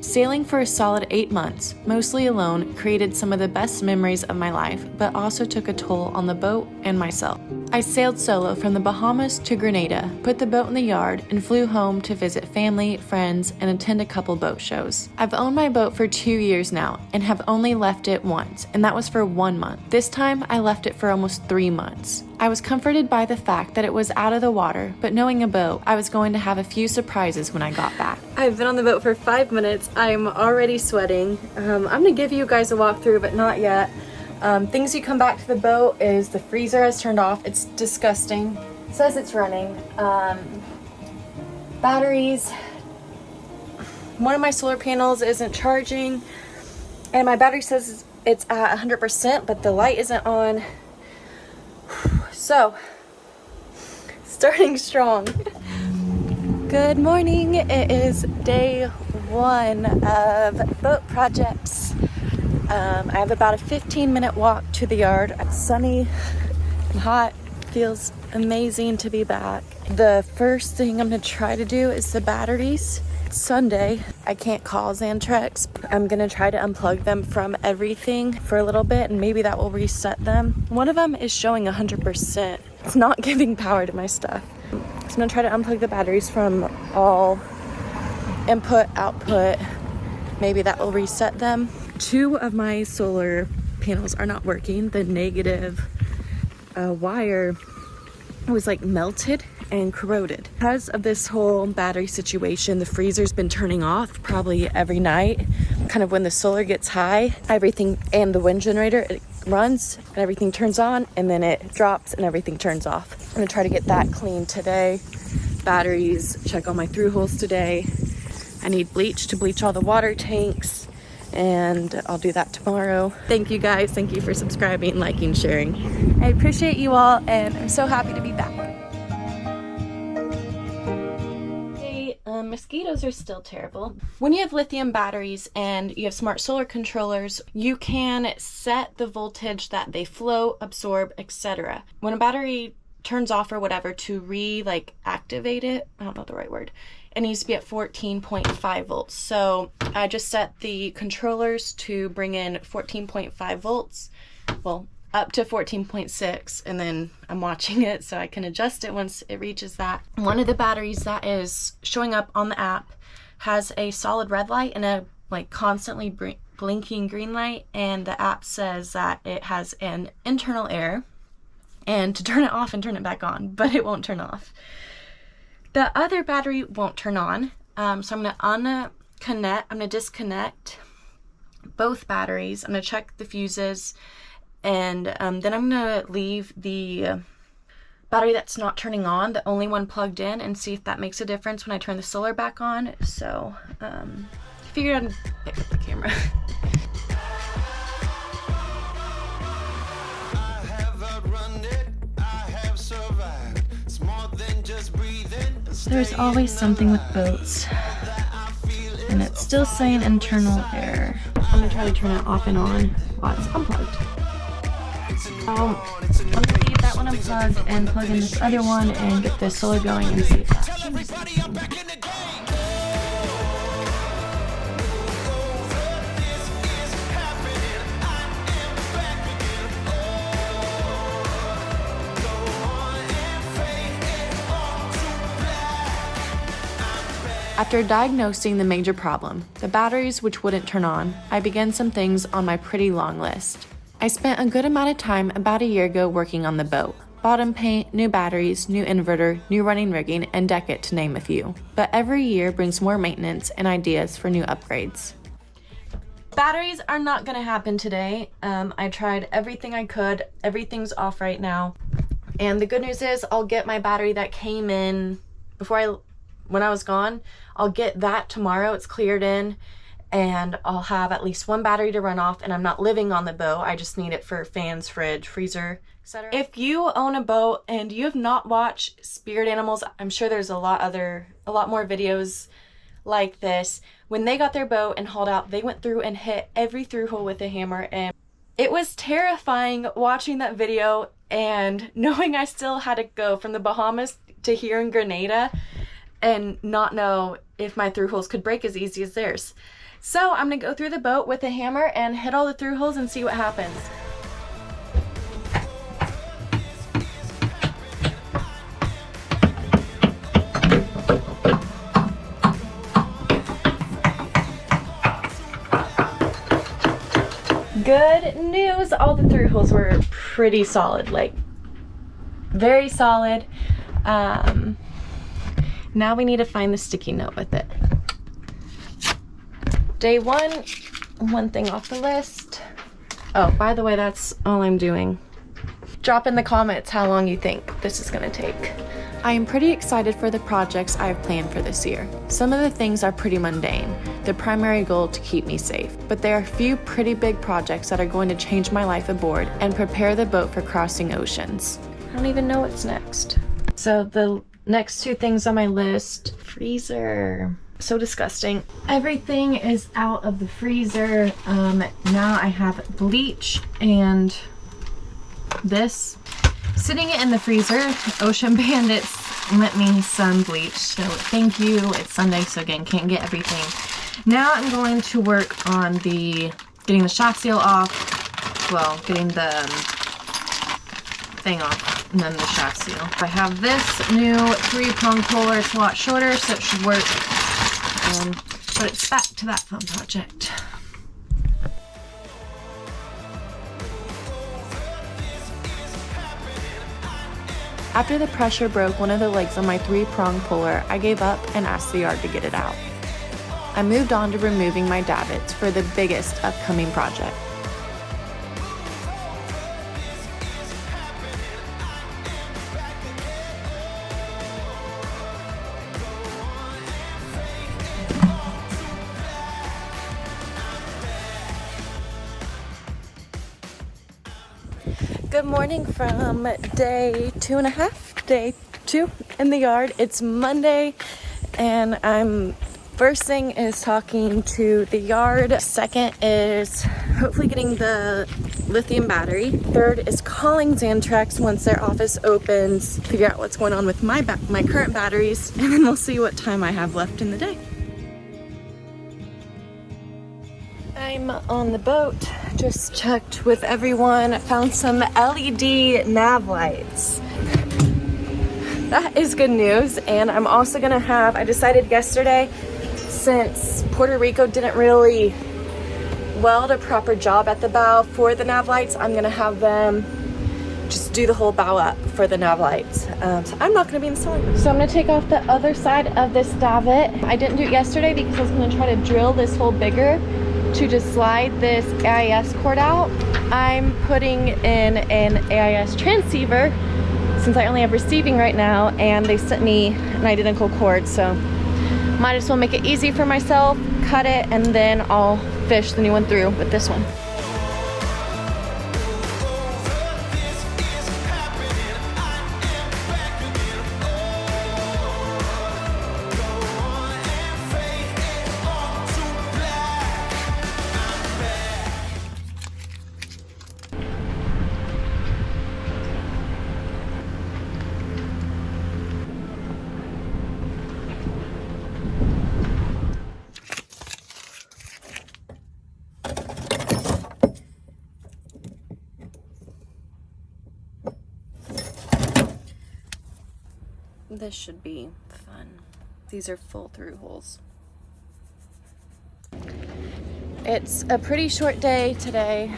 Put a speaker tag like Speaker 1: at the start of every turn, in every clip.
Speaker 1: Sailing for a solid 8 months, mostly alone, created some of the best memories of my life, but also took a toll on the boat and myself. I sailed solo from the Bahamas to Grenada, put the boat in the yard, and flew home to visit family, friends, and attend a couple boat shows. I've owned my boat for 2 years now, and have only left it once, and that was for 1 month. This time, I left it for almost 3 months. I was comforted by the fact that it was out of the water, but knowing a boat, I was going to have a few surprises when I got back. I've been on the boat for 5 minutes. I'm already sweating. I'm gonna give you guys a walkthrough, but not yet. Things you come back to the boat is the freezer has turned off. It's disgusting. It says it's running. Batteries. One of my solar panels isn't charging, and my battery says it's at 100%, but the light isn't on. So, starting strong. Good morning. It is day 1 of boat projects. I have about a 15-minute walk to the yard. It's sunny and hot. Feels amazing to be back. The first thing I'm gonna try to do is the batteries. It's Sunday. I can't call Xantrex. I'm gonna try to unplug them from everything for a little bit, and maybe that will reset them. One of them is showing 100%. It's not giving power to my stuff. So I'm gonna try to unplug the batteries from all input, output. Maybe that will reset them. 2 of my solar panels are not working. The negative wire was like melted and corroded. Because of this whole battery situation, the freezer's been turning off probably every night. Kind of when the solar gets high, everything, and the wind generator, it runs and everything turns on, and then it drops and everything turns off. I'm gonna try to get that clean today. Batteries, check all my through holes today. I need bleach to bleach all the water tanks, and I'll do that tomorrow. Thank you guys. Thank you for subscribing, liking, sharing. I appreciate you all, and I'm so happy to be back. Hey, mosquitoes are still terrible. When you have lithium batteries and you have smart solar controllers, you can set the voltage that they flow, absorb, etc. When a battery turns off or whatever, to activate it, I don't know the right word, it needs to be at 14.5 volts. So I just set the controllers to bring in 14.5 volts, well, up to 14.6, and then I'm watching it so I can adjust it once it reaches that. One of the batteries that is showing up on the app has a solid red light and a constantly blinking green light, and the app says that it has an internal error and to turn it off and turn it back on, but it won't turn off. The other battery won't turn on, so I'm gonna disconnect both batteries. I'm gonna check the fuses, and then I'm gonna leave the battery that's not turning on, the only one plugged in, and see if that makes a difference when I turn the solar back on. So, figured I'd pick up the camera. There's always something with boats, and it's still saying internal error. I'm gonna try to turn it off and on while it's unplugged. I'm gonna leave that one unplugged and plug in this other one and get the solar going and see if that changes anything. After diagnosing the major problem, the batteries which wouldn't turn on, I began some things on my pretty long list. I spent a good amount of time about a year ago working on the boat. Bottom paint, new batteries, new inverter, new running rigging, and deck it to name a few. But every year brings more maintenance and ideas for new upgrades. Batteries are not gonna happen today. I tried everything I could. Everything's off right now. And the good news is I'll get my battery that came in when I was gone. I'll get that tomorrow. It's cleared in, and I'll have at least one battery to run off, and I'm not living on the boat. I just need it for fans, fridge, freezer, etc. If you own a boat and you have not watched Spirit Animals, I'm sure there's a lot more videos like this. When they got their boat and hauled out, they went through and hit every through hole with a hammer, and it was terrifying watching that video and knowing I still had to go from the Bahamas to here in Grenada and not know if my through holes could break as easy as theirs. So I'm gonna go through the boat with a hammer and hit all the through holes and see what happens. Good news, all the through holes were pretty solid, like very solid. Now we need to find the sticky note with it. Day one thing off the list. Oh, by the way, that's all I'm doing. Drop in the comments how long you think this is gonna take. I am pretty excited for the projects I have planned for this year. Some of the things are pretty mundane, the primary goal to keep me safe, but there are a few pretty big projects that are going to change my life aboard and prepare the boat for crossing oceans. I don't even know what's next. So the next two things on my list, freezer. So disgusting. Everything is out of the freezer. Now I have bleach and this sitting in the freezer. Ocean Bandits lent me some bleach, so thank you. It's Sunday, so again, can't get everything. Now I'm going to work on getting the shock seal off. Well, getting the thing off, and then the shaft seal. I have this new 3-prong puller. It's a lot shorter, so it should work. But it's back to that fun project. After the pressure broke one of the legs on my 3-prong puller, I gave up and asked the yard to get it out. I moved on to removing my davits for the biggest upcoming project. Good morning from day 2.5, day 2 in the yard. It's Monday and first thing is talking to the yard. Second is hopefully getting the lithium battery. Third is calling Xantrex once their office opens, figure out what's going on with my current batteries, and then we'll see what time I have left in the day. I'm on the boat, just checked with everyone, found some LED nav lights. That is good news, and I'm also gonna I decided yesterday, since Puerto Rico didn't really weld a proper job at the bow for the nav lights, I'm gonna have them just do the whole bow up for the nav lights. So I'm not gonna be installing them. So I'm gonna take off the other side of this davit. I didn't do it yesterday because I was gonna try to drill this hole bigger to just slide this AIS cord out. I'm putting in an AIS transceiver since I only have receiving right now, and they sent me an identical cord, so might as well make it easy for myself, cut it, and then I'll fish the new one through with this one. This should be fun. These are full through holes. It's a pretty short day today.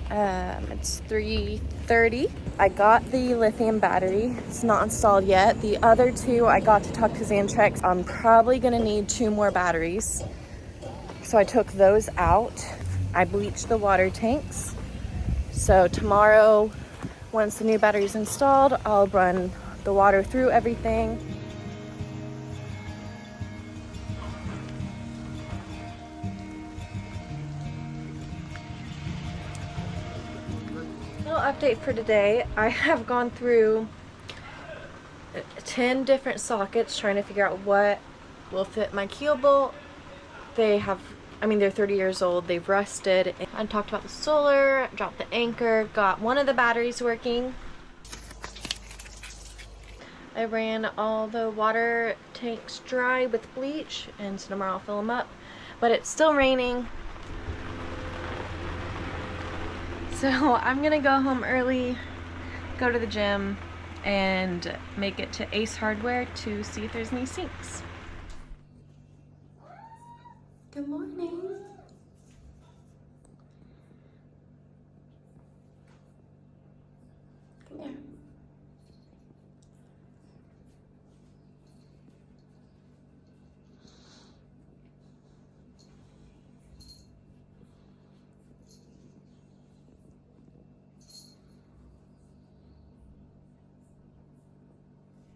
Speaker 1: It's 3:30. I got the lithium battery. It's not installed yet. The other two, I got to talk to Xantrex. I'm probably gonna need 2 more batteries. So I took those out. I bleached the water tanks. So tomorrow, once the new battery's installed, I'll run the water through everything. Little update for today. I have gone through 10 different sockets trying to figure out what will fit my keel bolt. They're 30 years old, they've rusted. I talked about the solar, dropped the anchor, got one of the batteries working. I ran all the water tanks dry with bleach, and so tomorrow I'll fill them up. but it's still raining. So I'm gonna go home early, go to the gym, and make it to Ace Hardware to see if there's any sinks. Good morning. Come here.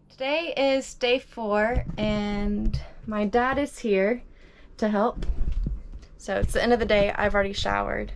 Speaker 1: Today is day 4 and my dad is here to help. So it's the end of the day. I've already showered.